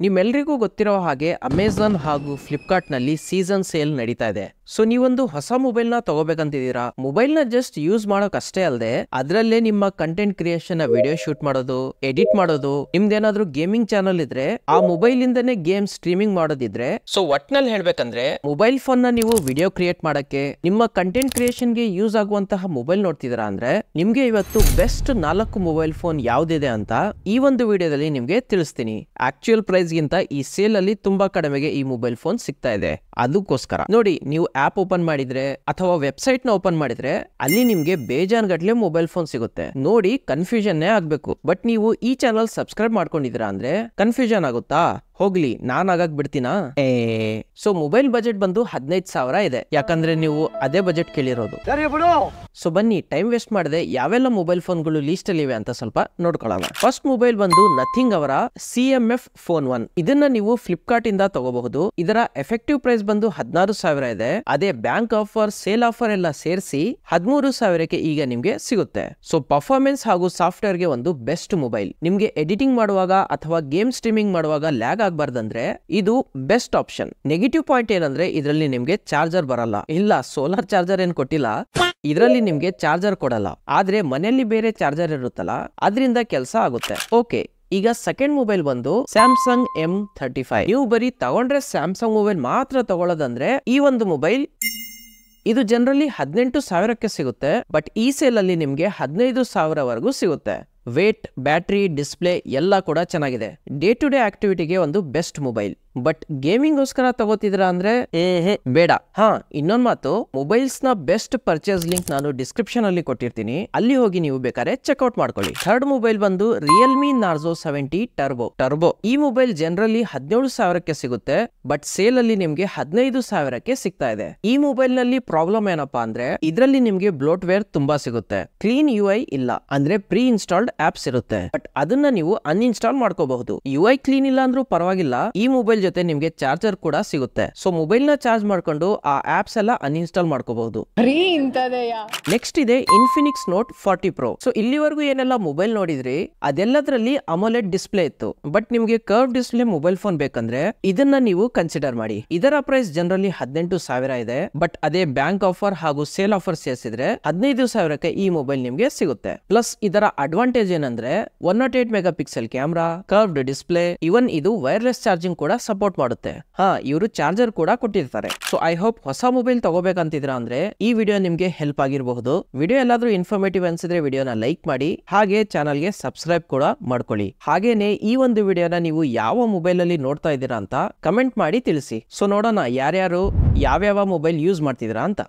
ನಿಮ್ಮೆಲ್ಲರಿಗೂ ಗೊತ್ತಿರೋ ಹಾಗೆ ಅಮೆಜಾನ್ ಹಾಗೂ ಫ್ಲಿಪ್ಕಾರ್ಟ್ ನಲ್ಲಿ ಸೀಸನ್ ಸೇಲ್ ನಡೀತಾ ಇದೆ. ಸೊ ನೀವೊಂದು ಹೊಸ ಮೊಬೈಲ್ ನ ತಗೋಬೇಕಂತಿದ್ದೀರಾ. ಮೊಬೈಲ್ ನ ಜಸ್ಟ್ ಯೂಸ್ ಮಾಡೋಕ್ ಅಷ್ಟೇ ಅಲ್ಲದೆ ಅದರಲ್ಲೇ ನಿಮ್ಮ ಕಂಟೆಂಟ್ ಕ್ರಿಯೇಷನ್ ವಿಡಿಯೋ ಶೂಟ್ ಮಾಡೋದು, ಎಡಿಟ್ ಮಾಡೋದು, ನಿಮ್ದೇನಾದ್ರೂ ಗೇಮಿಂಗ್ ಚಾನಲ್ ಇದ್ರೆ ಆ ಮೊಬೈಲ್ ಇಂದನೇ ಗೇಮ್ ಸ್ಟ್ರೀಮಿಂಗ್ ಮಾಡೋದಿದ್ರೆ, ಸೊ ಒಟ್ನಲ್ಲಿ ಹೇಳ್ಬೇಕಂದ್ರೆ ಮೊಬೈಲ್ ಫೋನ್ ನ ನೀವು ವಿಡಿಯೋ ಕ್ರಿಯೇಟ್ ಮಾಡಕ್ಕೆ, ನಿಮ್ಮ ಕಂಟೆಂಟ್ ಕ್ರಿಯೇಷನ್ ಗೆ ಯೂಸ್ ಆಗುವಂತಹ ಮೊಬೈಲ್ ನೋಡ್ತಿದ್ದೀರಾ ಅಂದ್ರೆ ನಿಮ್ಗೆ ಇವತ್ತು ಬೆಸ್ಟ್ 4 ಮೊಬೈಲ್ ಫೋನ್ ಯಾವ್ದಿದೆ ಅಂತ ಈ ಒಂದು ವಿಡಿಯೋದಲ್ಲಿ ನಿಮ್ಗೆ ತಿಳಿಸ್ತೀನಿ. ಆಕ್ಚುಯಲ್ ಪ್ರೈಸ್ ಗಿಂತ ಈ ಸೇಲ್ ಅಲ್ಲಿ ತುಂಬಾ ಕಡಿಮೆಗೆ ಈ ಮೊಬೈಲ್ ಫೋನ್ ಸಿಗ್ತಾ ಇದೆ. ಅದಕ್ಕೋಸ್ಕರ ನೋಡಿ, ನೀವು ಆಪ್ ಓಪನ್ ಮಾಡಿದ್ರೆ ಅಥವಾ ವೆಬ್ಸೈಟ್ ನ ಓಪನ್ ಮಾಡಿದ್ರೆ ಅಲ್ಲಿ ನಿಮ್ಗೆ ಬೇಜಾನ್ ಗಟ್ಲೆ ಮೊಬೈಲ್ ಫೋನ್ ಸಿಗುತ್ತೆ. ನೋಡಿ ಕನ್ಫ್ಯೂಷನ್ ಆಗ್ಬೇಕು. ಬಟ್ ನೀವು ಈ ಚಾನಲ್ ಸಬ್ಸ್ಕ್ರೈಬ್ ಮಾಡ್ಕೊಂಡಿದ್ದೀರಾ ಅಂದ್ರೆ ಕನ್ಫ್ಯೂಷನ್ ಆಗುತ್ತಾ? ಹೋಗ್ಲಿ, ನಾನ್ ಆಗಕ್ ಬಿಡ್ತೀನಾ? ಸೊ ಮೊಬೈಲ್ ಬಜೆಟ್ ಬಂದು 15,000 ಇದೆ. ಯಾಕಂದ್ರೆ ನೀವು ಅದೇ ಬಜೆಟ್ ಕೇಳಿರೋದು. ಸೊ ಬನ್ನಿ ಟೈಮ್ ವೇಸ್ಟ್ ಮಾಡದೆ ಯಾವೆಲ್ಲ ಮೊಬೈಲ್ ಫೋನ್ಗಳು ಲೀಸ್ಟ್ ಅಲ್ಲಿ ಇವೆ ಅಂತ ಸ್ವಲ್ಪ ನೋಡ್ಕೊಳ್ಳೋಣ. ಫಸ್ಟ್ ಮೊಬೈಲ್ ಬಂದು ನಥಿಂಗ್ ಅವರ CMF Phone 1. ಇದನ್ನ ನೀವು ಫ್ಲಿಪ್ಕಾರ್ಟ್ ಇಂದ ತಗೋಬಹುದು. ಇದರ ಎಫೆಕ್ಟಿವ್ ಪ್ರೈಸ್ ಬಂದು 16,000 ಇದೆ. ಅದೇ ಬ್ಯಾಂಕ್ ಆಫರ್, ಸೇಲ್ ಆಫರ್ ಎಲ್ಲ ಸೇರಿಸಿ 13,000ಕ್ಕೆ ಈಗ ನಿಮ್ಗೆ ಸಿಗುತ್ತೆ. ಸೊ ಪರ್ಫಾರ್ಮೆನ್ಸ್ ಹಾಗೂ ಸಾಫ್ಟ್ವೇರ್ ಗೆ ಒಂದು ಬೆಸ್ಟ್ ಮೊಬೈಲ್. ನಿಮ್ಗೆ ಎಡಿಟಿಂಗ್ ಮಾಡುವಾಗ ಅಥವಾ ಗೇಮ್ ಸ್ಟ್ರೀಮಿಂಗ್ ಮಾಡುವಾಗ ಲ್ಯಾಗ್ ಆಗ್ಬಾರ್ದಂದ್ರೆ ಇದು ಬೆಸ್ಟ್ ಆಪ್ಷನ್. ನೆಗೆಟಿವ್ ಪಾಯಿಂಟ್ ಏನಂದ್ರೆ ಇದರಲ್ಲಿ ನಿಮ್ಗೆ ಚಾರ್ಜರ್ ಬರಲ್ಲ. ಇಲ್ಲ, ಸೋಲಾರ್ ಚಾರ್ಜರ್ ಏನ್ ಕೊಟ್ಟಿಲ್ಲ, ಇದರಲ್ಲಿ ನಿಮ್ಗೆ ಚಾರ್ಜರ್ ಕೊಡಲ್ಲ. ಆದ್ರೆ ಮನೆಯಲ್ಲಿ ಬೇರೆ ಚಾರ್ಜರ್ ಇರುತ್ತಲ್ಲ, ಅದರಿಂದ ಕೆಲಸ ಆಗುತ್ತೆ. ಓಕೆ, ಈಗ ಸೆಕೆಂಡ್ ಮೊಬೈಲ್ ಬಂದು ಸ್ಯಾಮ್ಸಂಗ್ M35. ನೀವು ಬರೀ ತಗೊಂಡ್ರೆ ಸ್ಯಾಮ್ಸಂಗ್ ಮೊಬೈಲ್ ಮಾತ್ರ ತಗೊಳ್ಳೋದಂದ್ರೆ ಈ ಒಂದು ಮೊಬೈಲ್ ಇದು ಜನರಲಿ 18,000ಕ್ಕೆ ಸಿಗುತ್ತೆ. ಬಟ್ ಈ ಸೇಲ್ ಅಲ್ಲಿ ನಿಮ್ಗೆ 15,000ವರೆಗೂ ಸಿಗುತ್ತೆ. ವೇಟ್, ಬ್ಯಾಟ್ರಿ, ಡಿಸ್ಪ್ಲೇ ಎಲ್ಲ ಕೂಡ ಚೆನ್ನಾಗಿದೆ. ಡೇ ಟು ಡೇ ಆಕ್ಟಿವಿಟಿಗೆ ಒಂದು ಬೆಸ್ಟ್ ಮೊಬೈಲ್. ಬಟ್ ಗೇಮಿಂಗ್ ಗೋಸ್ಕರ ತಗೋತಿದ್ರ ಅಂದ್ರೆ ಬೇಡ. ಇನ್ನೊಂದ್ ಮಾತು, ಮೊಬೈಲ್ಸ್ ನ ಬೆಸ್ಟ್ ಪರ್ಚೇಸ್ ಲಿಂಕ್ ನಾನು ಡಿಸ್ಕ್ರಿಪ್ಷನ್ ಅಲ್ಲಿ ಕೊಟ್ಟಿರ್ತೀನಿ, ಅಲ್ಲಿ ಹೋಗಿ ನೀವು ಬೇಕಾದ್ರೆ ಚೆಕ್ಔಟ್ ಮಾಡ್ಕೊಳ್ಳಿ. ಥರ್ಡ್ ಮೊಬೈಲ್ ಬಂದು ರಿಯಲ್ಮಿ ನಾರ್ಜೋ 70 ಟರ್ಬೋ. ಈ ಮೊಬೈಲ್ ಜನರಲಿ 17,000ಕ್ಕೆ ಸಿಗುತ್ತೆ. ಬಟ್ ಸೇಲ್ ಅಲ್ಲಿ ನಿಮ್ಗೆ 15,000ಕ್ಕೆ ಸಿಗ್ತಾ ಇದೆ. ಈ ಮೊಬೈಲ್ ನಲ್ಲಿ ಪ್ರಾಬ್ಲಮ್ ಏನಪ್ಪಾ ಅಂದ್ರೆ ಇದರಲ್ಲಿ ನಿಮ್ಗೆ ಬ್ಲೋಟ್ವೇರ್ ತುಂಬಾ ಸಿಗುತ್ತೆ. ಕ್ಲೀನ್ UI ಇಲ್ಲ, ಅಂದ್ರೆ ಪ್ರೀ ಇನ್ಸ್ಟಾಲ್ಡ್ ಆಪ್ಸ್ ಇರುತ್ತೆ. ಬಟ್ ಅದನ್ನ ನೀವು ಅನ್ಇನ್ಸ್ಟಾಲ್ ಮಾಡ್ಕೋಬಹುದು. UI ಕ್ಲೀನ್ ಇಲ್ಲ ಅಂದ್ರೂ ಪರವಾಗಿಲ್ಲ, ಈ ಮೊಬೈಲ್ ಜೊತೆ ನಿಮ್ಗೆ ಚಾರ್ಜರ್ ಕೂಡ ಸಿಗುತ್ತೆ. ಸೊ ಮೊಬೈಲ್ ನ ಚಾರ್ಜ್ ಮಾಡ್ಕೊಂಡು ಆ ಆಪ್ಸ್ ಎಲ್ಲ ಅನ್ಇನ್ಸ್ಟಾಲ್ ಮಾಡ್ಕೋಬಹುದು. ನೆಕ್ಸ್ಟ್ ಇದೆ ಇನ್ಫಿನಿಕ್ಸ್ ನೋಟ್ 40 Pro. ಸೊ ಇಲ್ಲಿವರೆಗೂ ಏನೆಲ್ಲ ಮೊಬೈಲ್ ನೋಡಿದ್ರಿ ಅದೆಲ್ಲದ್ರಲ್ಲಿ ಅಮೋಲೆಡ್ ಡಿಸ್ಪ್ಲೇ ಇತ್ತು. ಬಟ್ ನಿಮ್ಗೆ ಕರ್ವ್ ಡಿಸ್ಪ್ಲೇ ಮೊಬೈಲ್ ಫೋನ್ ಬೇಕಂದ್ರೆ ಇದನ್ನ ನೀವು ಕನ್ಸಿಡರ್ ಮಾಡಿ. ಇದರ ಪ್ರೈಸ್ ಜನರಲಿ 18,000 ಇದೆ. ಬಟ್ ಅದೇ ಬ್ಯಾಂಕ್ ಆಫರ್ ಹಾಗೂ ಸೇಲ್ ಆಫರ್ ಸೇರಿಸಿದ್ರೆ 15,000ಕ್ಕೆ ಈ ಮೊಬೈಲ್ ನಿಮ್ಗೆ ಸಿಗುತ್ತೆ. ಪ್ಲಸ್ ಇದರ ಅಡ್ವಾಂಟೇಜ್ ಏನಂದ್ರೆ 108 megapixel camera, curved display, even ಇದು ವೈರ್ಲೆಸ್ ಚಾರ್ಜಿಂಗ್ ಕೂಡ ಸಪೋರ್ಟ್ ಮಾಡುತ್ತೆ. ಇವರು ಚಾರ್ಜರ್ ಕೂಡ ಕೊಟ್ಟಿರ್ತಾರೆ. ಸೊ ಐ ಹೋಪ್ ಹೊಸ ಮೊಬೈಲ್ ತಗೋಬೇಕಂತಿದ್ರ ಅಂದ್ರೆ ಈ ವಿಡಿಯೋ ನಿಮ್ಗೆ ಹೆಲ್ಪ್ ಆಗಿರಬಹುದು. ವಿಡಿಯೋ ಎಲ್ಲಾದ್ರೂ ಇನ್ಫಾರ್ಮೇಟಿವ್ ಅನ್ಸಿದ್ರೆ ವಿಡಿಯೋನ ಲೈಕ್ ಮಾಡಿ, ಹಾಗೆ ಚಾನಲ್ಗೆ ಸಬ್ಸ್ಕ್ರೈಬ್ ಕೂಡ ಮಾಡ್ಕೊಳ್ಳಿ. ಹಾಗೇನೆ ಈ ಒಂದು ವಿಡಿಯೋನ ನೀವು ಯಾವ ಮೊಬೈಲ್ ಅಲ್ಲಿ ನೋಡ್ತಾ ಇದ್ದೀರಾ ಅಂತ ಕಮೆಂಟ್ ಮಾಡಿ ತಿಳಿಸಿ. ಸೊ ನೋಡೋಣ ಯಾರ್ಯಾರು ಯಾವ್ಯಾವ ಮೊಬೈಲ್ ಯೂಸ್ ಮಾಡ್ತಿದ್ದೀರಾ ಅಂತ.